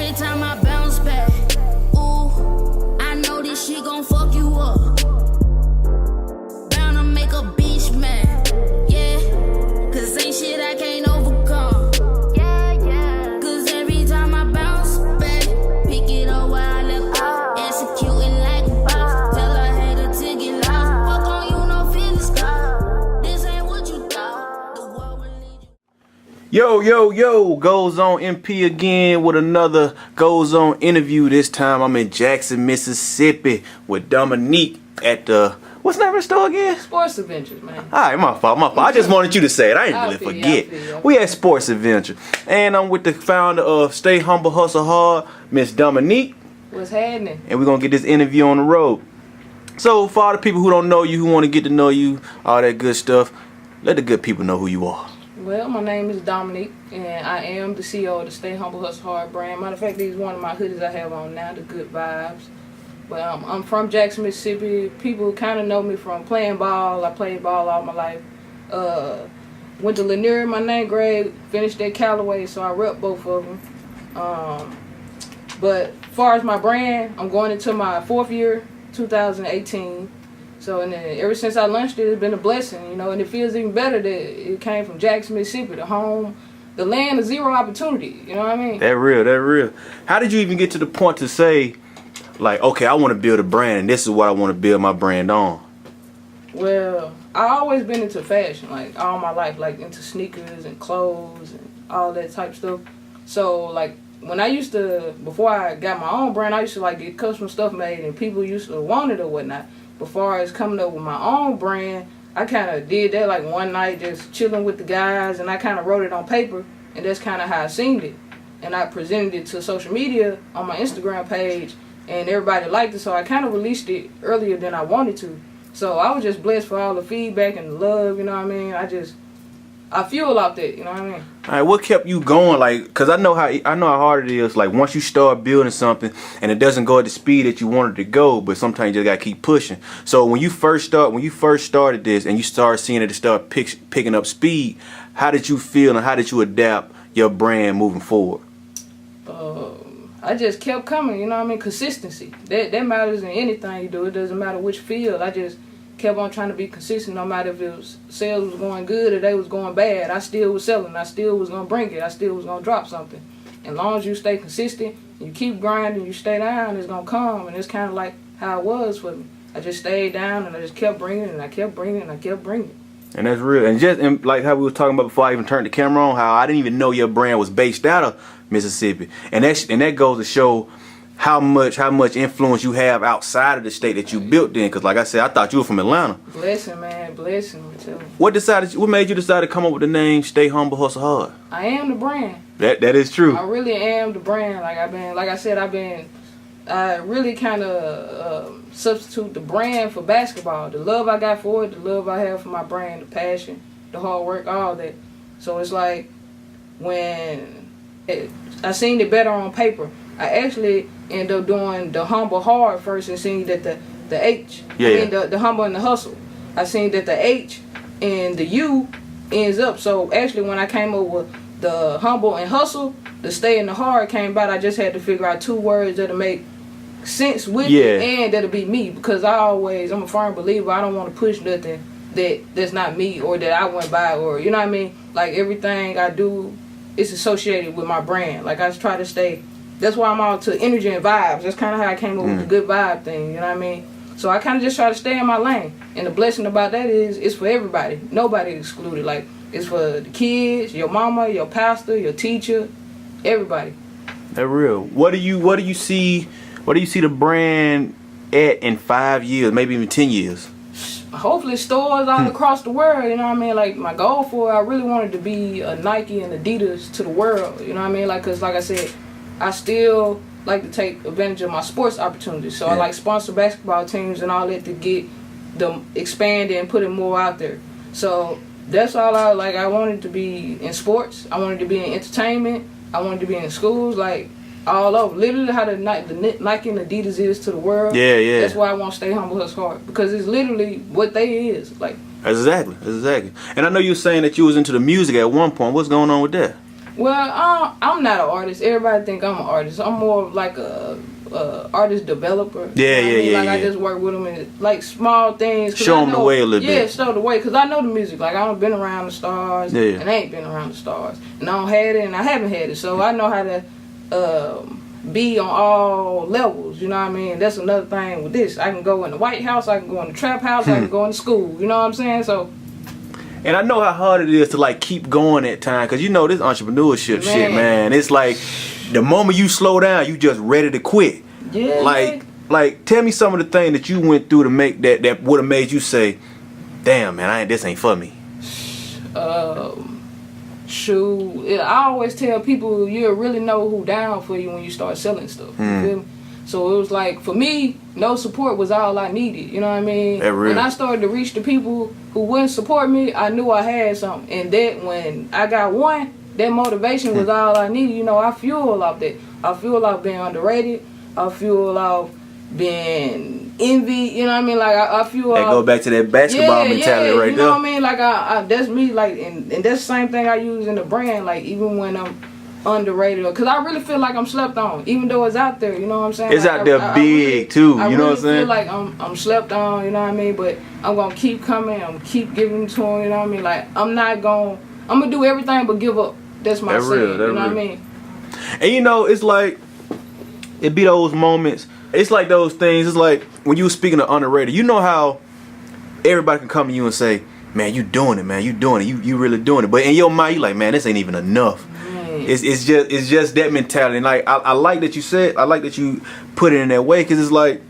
every time I bounce back. Ooh, I know this shit gon' fuck you up. Bound to make a bitch mad. Yeah, cause ain't shit I can't overcome. Yeah. Cause every time I bounce back, pick it up where I left off. Executing like a boss. Tell her hater to get lost. Fuck on you, no feelings, cause this ain't what you thought. The world will lead you. Yo, Goes On MP again with another Goes On interview. This time I'm in Jackson, Mississippi with Dominic at the, what's the name of the store again? Sports Adventures, man. Alright, my fault. I just wanted you to say it. I didn't really forget. We at Sports Adventure. And I'm with the founder of Stay Humble, Hustle Hard, Miss Dominic. What's happening? And we're going to get this interview on the road. So for all the people who don't know you, who want to get to know you, all that good stuff, let the good people know who you are. Well, my name is Dominic, and I am the CEO of the Stay Humble, Hustle Hard brand. Matter of fact, these is one of my hoodies I have on now, the Good Vibes. But I'm from Jackson, Mississippi. People kind of know me from playing ball. I played ball all my life. Went to Lanier in my 9th grade, finished at Callaway, so I rep both of them. But as far as my brand, I'm going into my 4th year, 2018. So and then ever since I launched it, it's been a blessing, you know, and it feels even better that it came from Jackson, Mississippi, the home, the land of zero opportunity, you know what I mean? That real. How did you even get to the point to say, like, okay, I want to build a brand and this is what I want to build my brand on? Well, I always been into fashion, like all my life, like into sneakers and clothes and all that type stuff. So like when I used to, before I got my own brand, I used to like get custom stuff made and people used to want it or whatnot. Before I was coming up with my own brand, I kind of did that like one night, just chilling with the guys, and I kind of wrote it on paper, and that's kind of how I seen it. And I presented it to social media on my Instagram page, and everybody liked it, so I kind of released it earlier than I wanted to. So I was just blessed for all the feedback and the love, you know what I mean? I fuel out that, you know what I mean? All right, what kept you going? Like, cause I know how hard it is. Like once you start building something and it doesn't go at the speed that you wanted to go, but sometimes you just gotta keep pushing. So when you first started this and you started seeing it start picking up speed, how did you feel and how did you adapt your brand moving forward? I just kept coming, you know what I mean? Consistency. That matters in anything you do. It doesn't matter which field. I just kept on trying to be consistent, no matter if it was sales was going good or they was going bad. I still was selling. I still was gonna bring it. I still was gonna drop something. As long as you stay consistent, you keep grinding, you stay down, it's gonna come. And it's kind of like how it was for me. I just stayed down and I just kept bringing it, and I kept bringing it, and I kept bringing it. And that's real. And like how we were talking about before I even turned the camera on, how I didn't even know your brand was based out of Mississippi, and that goes to show how much influence you have outside of the state that you built in. Because like I said, I thought you were from Atlanta. Blessing, man, blessing. What made you decide to come up with the name Stay Humble, Hustle Hard? I am the brand. That is true. I really am the brand. I really kind of substitute the brand for basketball. The love I got for it, the love I have for my brand, the passion, the hard work, all that. So it's like when I seen it better on paper, I actually ended up doing the humble hard first and seeing that the H, the humble and the hustle. I seen that the H and the U ends up. So actually when I came up with the humble and hustle, the stay and the hard came about. I just had to figure out 2 words that'll make sense with it and that'll be me, because I'm a firm believer. I don't want to push nothing that's not me or that I went by, or you know what I mean, like everything I do is associated with my brand. Like I try to stay, that's why I'm all to energy and vibes. That's kind of how I came up with the good vibe thing, you know what I mean? So I kind of just try to stay in my lane, and the blessing about that is it's for everybody, nobody excluded. Like it's for the kids, your mama, your pastor, your teacher, everybody. That real. What do you see the brand at in 5 years, maybe even 10 years? Hopefully stores all across the world, you know what I mean? Like my goal for it, I really wanted to be a Nike and Adidas to the world, you know what I mean? Like, cause like I said, I still like to take advantage of my sports opportunities. So I like sponsor basketball teams and all that to get them expanded and putting more out there. So that's all I wanted to be in sports. I wanted to be in entertainment. I wanted to be in schools, like all over. Literally how the Nike and Adidas is to the world. Yeah. That's why I want to Stay Humble, Hustle Hard, because it's literally what they is. Like Exactly. And I know you were saying that you was into the music at one point. What's going on with that? Well, I'm not an artist. Everybody think I'm an artist. I'm more of like a artist developer. Yeah, you know what I mean? Like yeah. I just work with them and like small things. Show them the way a little bit. Yeah, show the way. Because I know the music. Like I done been around the stars. Yeah. And I ain't been around the stars. And I don't had it and I haven't had it. So I know how to be on all levels. You know what I mean? That's another thing with this. I can go in the White House. I can go in the trap house. I can go in the school. You know what I'm saying? So. And I know how hard it is to like keep going at time, cause you know this entrepreneurship shit, man. It's like the moment you slow down, you just ready to quit. Yeah. Like tell me some of the things that you went through to make that would have made you say, "Damn, man, this ain't for me." Shoot, I always tell people you'll really know who down for you when you start selling stuff. You feel me? So it was like, for me, no support was all I needed. You know what I mean? When I started to reach the people who wouldn't support me, I knew I had something. And that when I got one, that motivation was all I needed. You know, I fuel off that. I fuel off being underrated. I fuel off being envy. You know what I mean? Like, I fuel off. Go back to that basketball mentality right there. You know what I mean? Like, that's me. Like, and that's the same thing I use in the brand. Like, even when I'm underrated, because I really feel like I'm slept on, even though it's out there. You know what I'm saying? It's like, out there big too. You know what I'm saying? I really feel like I'm slept on. You know what I mean? But I'm gonna keep coming. I'm keep giving to them. You know what I mean? Like I'm gonna do everything but give up. That's my saying. You know what I mean? And you know, it's like it be those moments. It's like those things. It's like when you were speaking of underrated. You know how everybody can come to you and say, "Man, you doing it, man. You doing it. You really doing it." But in your mind, you like, "Man, this ain't even enough." It's just that mentality. And like I like that you put it in that way, because it's like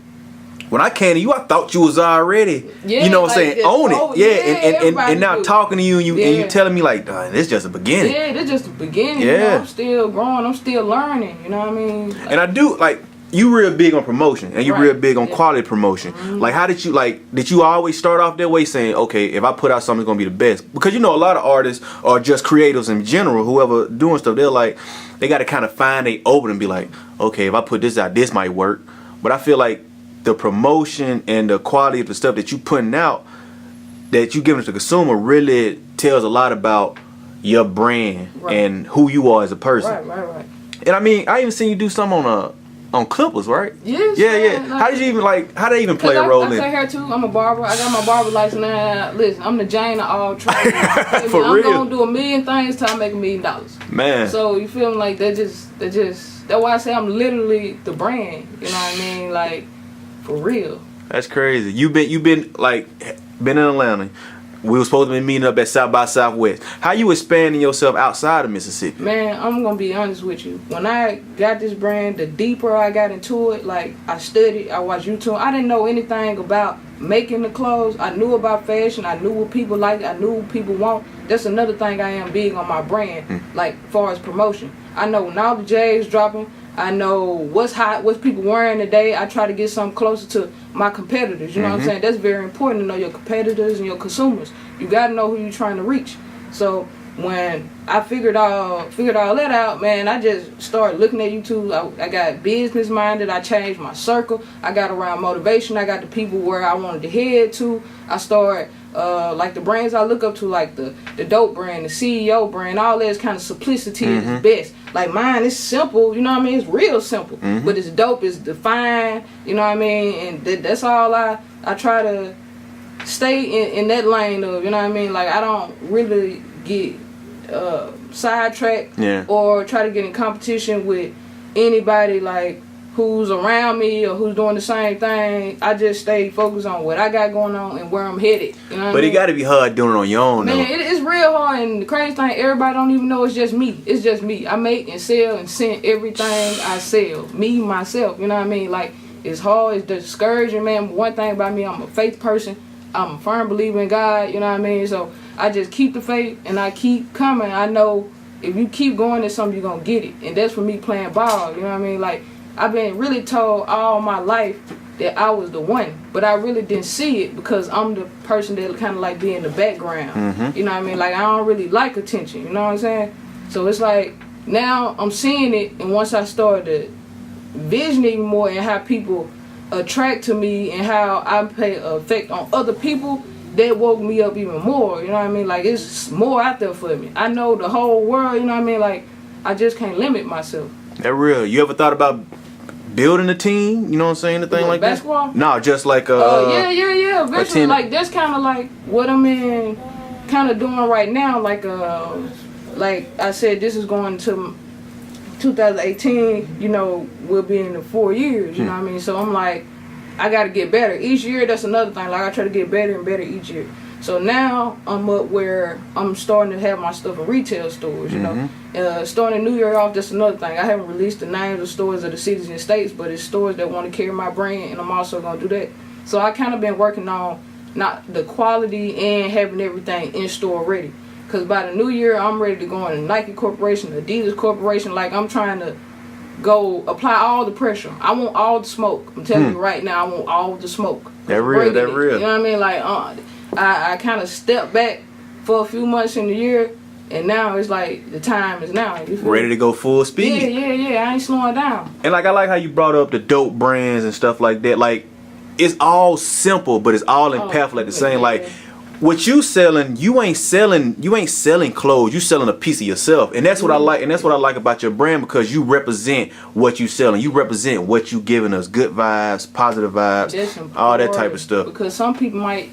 when I came to you, I thought you was already, you know what I'm saying, own it. And now talking to you and you telling me like, this just a beginning. Yeah, this just a beginning. Yeah. You know, I'm still growing. I'm still learning. You know what I mean? Like, and I do like. You real big on promotion, and you real big on quality promotion. Like, how did you always start off that way, saying, okay, if I put out something, it's gonna be the best? Because you know a lot of artists or just creators in general, whoever doing stuff, they got to kind of find they open and be like, okay, if I put this out, this might work. But I feel like the promotion and the quality of the stuff that you putting out, that you giving to the consumer, really tells a lot about your brand and who you are as a person. Right. And I mean, I even seen you do something on Clippers, right? Yes. Yeah. How did you even how they even play a role in? I cut hair too. I'm a barber. I got my barber license now. Listen, I'm the Jane of all trades. For real. I'm gonna do a million things till I make $1 million. Man. So you feel me? Like that's why I say I'm literally the brand. You know what I mean? Like for real. That's crazy. You been in Atlanta. We were supposed to be meeting up at South by Southwest. How you expanding yourself outside of Mississippi? Man, I'm going to be honest with you. When I got this brand, the deeper I got into it, like I studied, I watched YouTube. I didn't know anything about making the clothes. I knew about fashion. I knew what people like. I knew what people want. That's another thing I am big on my brand, like as far as promotion. I know when all the J's dropping, I know what's hot, what's people wearing today. I try to get something closer to my competitors. You know what I'm saying? That's very important to know your competitors and your consumers. You got to know who you're trying to reach. So when I figured all that out, man, I just started looking at YouTube. I got business minded. I changed my circle. I got around motivation. I got the people where I wanted to head to. I started like the brands I look up to, like the dope brand, the CEO brand, all that is kind of simplicity is best. Like mine is simple, you know what I mean? It's real simple, but it's dope, it's defined, you know what I mean? And that's all I try to stay in that lane of, you know what I mean? Like I don't really get sidetracked or try to get in competition with anybody like who's around me or who's doing the same thing. I just stay focused on what I got going on and where I'm headed. You know what I mean? It got to be hard doing it on your own, man, though. It's real hard, and the crazy thing, everybody don't even know it's just me. It's just me. I make and sell and send everything I sell. Me, myself, you know what I mean? Like, it's hard, it's discouraging, man. But one thing about me, I'm a faith person. I'm a firm believer in God, you know what I mean? So I just keep the faith and I keep coming. I know if you keep going to something, you're going to get it. And that's for me playing ball, you know what I mean? Like, I've been really told all my life that I was the one, but I really didn't see it because I'm the person that kind of like be in the background. You know what I mean? Like I don't really like attention. You know what I'm saying? So it's like now I'm seeing it, and once I started to vision even more and how people attract to me and how I pay effect on other people, that woke me up even more. You know what I mean? Like it's more out there for me. I know the whole world. You know what I mean? Like I just can't limit myself. That real. You ever thought about building a team? You know what I'm saying? The thing like basketball? that? No, just like yeah. Eventually, like that's kind of like what I'm in, kind of doing right now. Like I said, this is going to 2018. You know, we'll be in the 4 years. You know what I mean? So I'm like, I got to get better each year. That's another thing. Like I try to get better and better each year. So now I'm up where I'm starting to have my stuff in retail stores, you know. Starting New Year off, that's another thing. I haven't released the names of stores of the cities and states, but it's stores that want to carry my brand, and I'm also going to do that. So I kind of been working on not the quality and having everything in store ready. Because by the new year, I'm ready to go in Nike Corporation, Adidas Corporation. Like I'm trying to go apply all the pressure. I want all the smoke. I'm telling you right now, I want all the smoke. That real. You know what I mean? Like, I kind of stepped back for a few months in the year, and now it's like the time is now. Ready to go full speed. Yeah. I ain't slowing down. And like I like how you brought up the dope brands and stuff like that. Like it's all simple, but it's all impactful at the same. Like what you selling, you ain't selling clothes. You selling a piece of yourself, and that's what I like. And that's what I like about your brand, because you represent what you selling. You represent what you giving us. Good vibes, positive vibes, all that type of stuff. Because some people might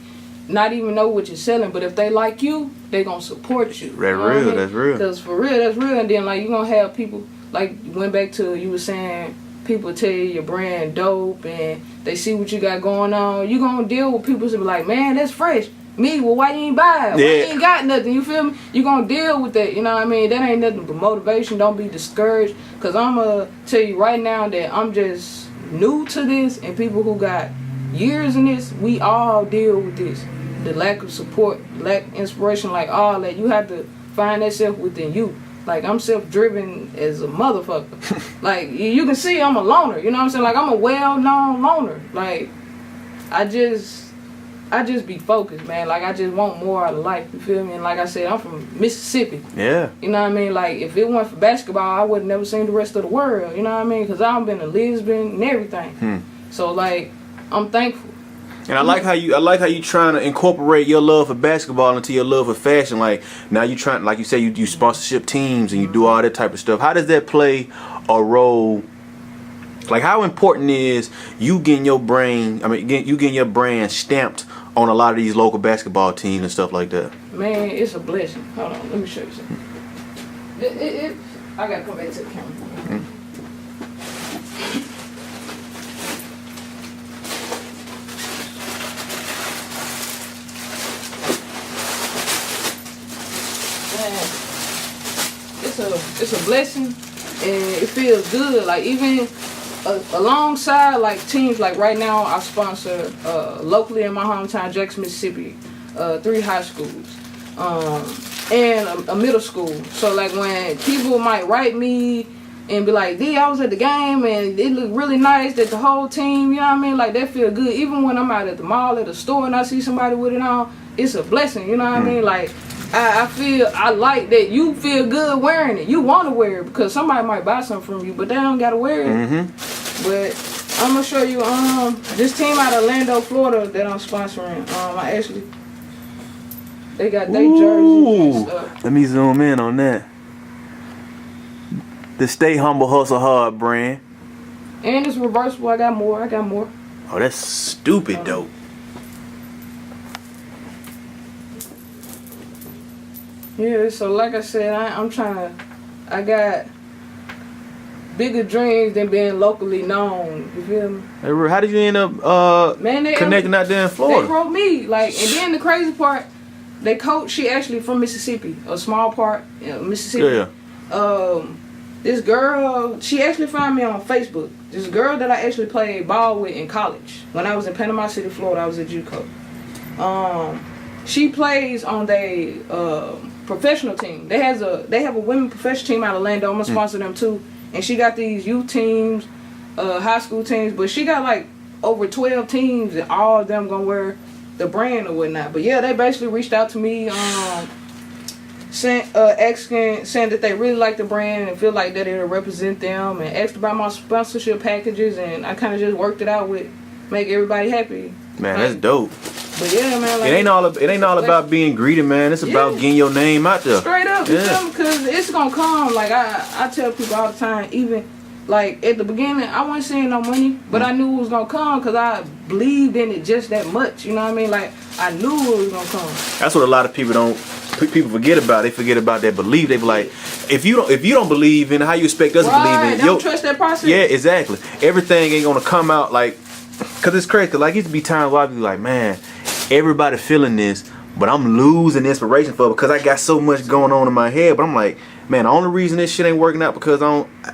not even know what you're selling, but if they like you, they gonna support you. That's real. Because for real, that's real. And then like you gonna have people, like you went back to, you were saying people tell you your brand dope and they see what you got going on. You gonna deal with people who be like, man, that's fresh. Me, well, why you ain't buy it? Why you ain't got nothing? You feel me? You gonna deal with that. You know what I mean? That ain't nothing but motivation. Don't be discouraged. Because I'm gonna tell you right now that I'm just new to this, and people who got years in this, we all deal with this. The lack of support, lack of inspiration, like all that. You have to find that self within you. Like, I'm self-driven as a motherfucker. Like, you can see I'm a loner. You know what I'm saying? Like, I'm a well-known loner. Like, I just be focused, man. Like, I just want more out of life. You feel me? And like I said, I'm from Mississippi. Yeah. You know what I mean? Like, if it weren't for basketball, I would have never seen the rest of the world. You know what I mean? Because I've been to Lisbon and everything. So, like, I'm thankful. And I like how you trying to incorporate your love for basketball into your love for fashion. Like now you trying, like you say, you sponsorship teams and you do all that type of stuff. How does that play a role? Like how important is you getting your brand stamped on a lot of these local basketball teams and stuff like that? Man, it's a blessing. Hold on, let me show you something. I gotta come back to the camera. It's a blessing, and it feels good. Like even alongside like teams, like right now I sponsor locally in my hometown, Jackson, Mississippi, 3 high schools and a middle school. So like when people might write me and be like, D, I was at the game and it looked really nice that the whole team, you know what I mean? Like that feel good. Even when I'm out at the mall, at the store, and I see somebody with it on, it's a blessing, you know what I mean? Like I like that you feel good wearing it. You want to wear it because somebody might buy something from you, but they don't gotta wear it. But I'm gonna show you this team out of Orlando, Florida that I'm sponsoring. They got their jerseys and stuff. Let me zoom in on that. The Stay Humble Hustle Hard brand. And it's reversible. I got more. Oh, that's stupid dope. Yeah, so like I said, I got bigger dreams than being locally known. You feel me? Hey, how did you end up connecting out there in Florida? They wrote me. Like, and then the crazy part, they coach, she actually from Mississippi, a small part, Mississippi. Yeah. This girl, she actually found me on Facebook. This girl that I actually played ball with in college. When I was in Panama City, Florida, I was at JUCO. She plays on their professional team. They have a women professional team out of Orlando. I'm gonna sponsor them too. And she got these youth teams, high school teams, but she got like over 12 teams, and all of them gonna wear the brand or whatnot. But yeah, they basically reached out to me, saying that they really like the brand and feel like that it'll represent them, and asked about my sponsorship packages, and I kind of just worked it out with make everybody happy. Man, that's dope. But yeah, man, like, it ain't all about being greedy, man. It's about getting your name out there. Straight up, you feel me? Because it's gonna come. Like I tell people all the time, even like at the beginning, I wasn't seeing no money, but I knew it was gonna come because I believed in it just that much. You know what I mean? Like I knew it was gonna come. That's what a lot of people forget about. They forget about that belief. They be like, if you don't believe in it, how you expect us to believe in it? They don't trust that process. Yeah, exactly. Everything ain't gonna come out like, cause it's crazy. Cause like it used to be times where I be like, man, everybody feeling this, but I'm losing inspiration for it because I got so much going on in my head. But I'm like, man, the only reason this shit ain't working out because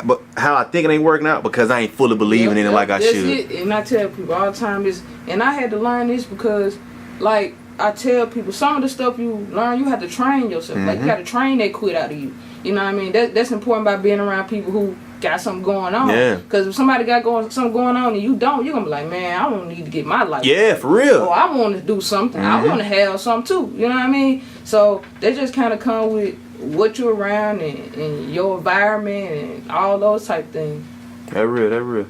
but how I think it ain't working out because I ain't fully believing in it like I should. It. And I tell people all the time and I had to learn this because, like, I tell people some of the stuff you learn, you have to train yourself. Like you got to train that quit out of you. You know what I mean? That's important by being around people who got something going on. Yeah. Because if somebody got something going on and you don't, you're gonna be like, man, I don't need to get my life. Yeah, for real. Or I want to do something. I want to have something too. You know what I mean? So they just kind of come with what you're around and your environment and all those type things. That real.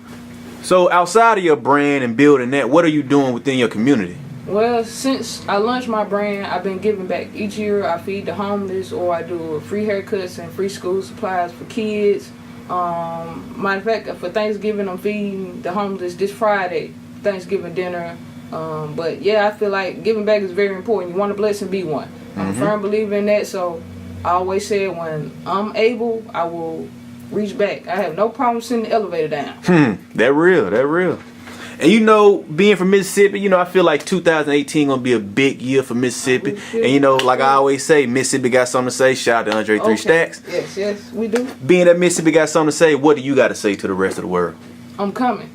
So outside of your brand and building that, what are you doing within your community? Well, since I launched my brand, I've been giving back. Each year I feed the homeless or I do free haircuts and free school supplies for kids. Matter of fact, for Thanksgiving, I'm feeding the homeless this Friday, Thanksgiving dinner. But yeah, I feel like giving back is very important. You want to bless and be one. I'm a firm believer in that, so I always say when I'm able, I will reach back. I have no problem sending the elevator down. That real. And you know, being from Mississippi, you know, I feel like 2018 gonna be a big year for Mississippi. And you know, like I always say, Mississippi got something to say. Shout out to Andre 3 Stacks. Yes, we do. Being that Mississippi got something to say, what do you got to say to the rest of the world? I'm coming.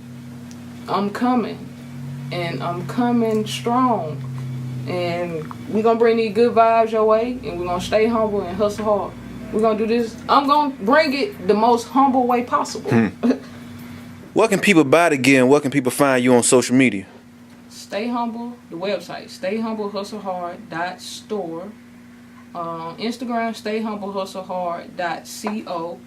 And I'm coming strong. And we're gonna bring these good vibes your way, and we're gonna stay humble and hustle hard. We're gonna do this. I'm gonna bring it the most humble way possible. What can people buy again? What can people find you on social media? Stay Humble, the website, stayhumblehustlehard.store. Instagram, stayhumblehustlehard.co.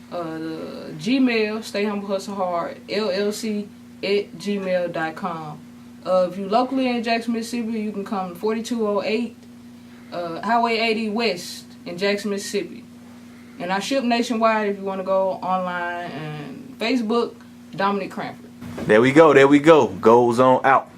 The Gmail, stayhumblehustlehard.llc@gmail.com. If you locally in Jackson, Mississippi, you can come 4208 Highway 80 West in Jackson, Mississippi. And I ship nationwide if you want to go online and Facebook, Dominic Cranford. There we go. Goes on out.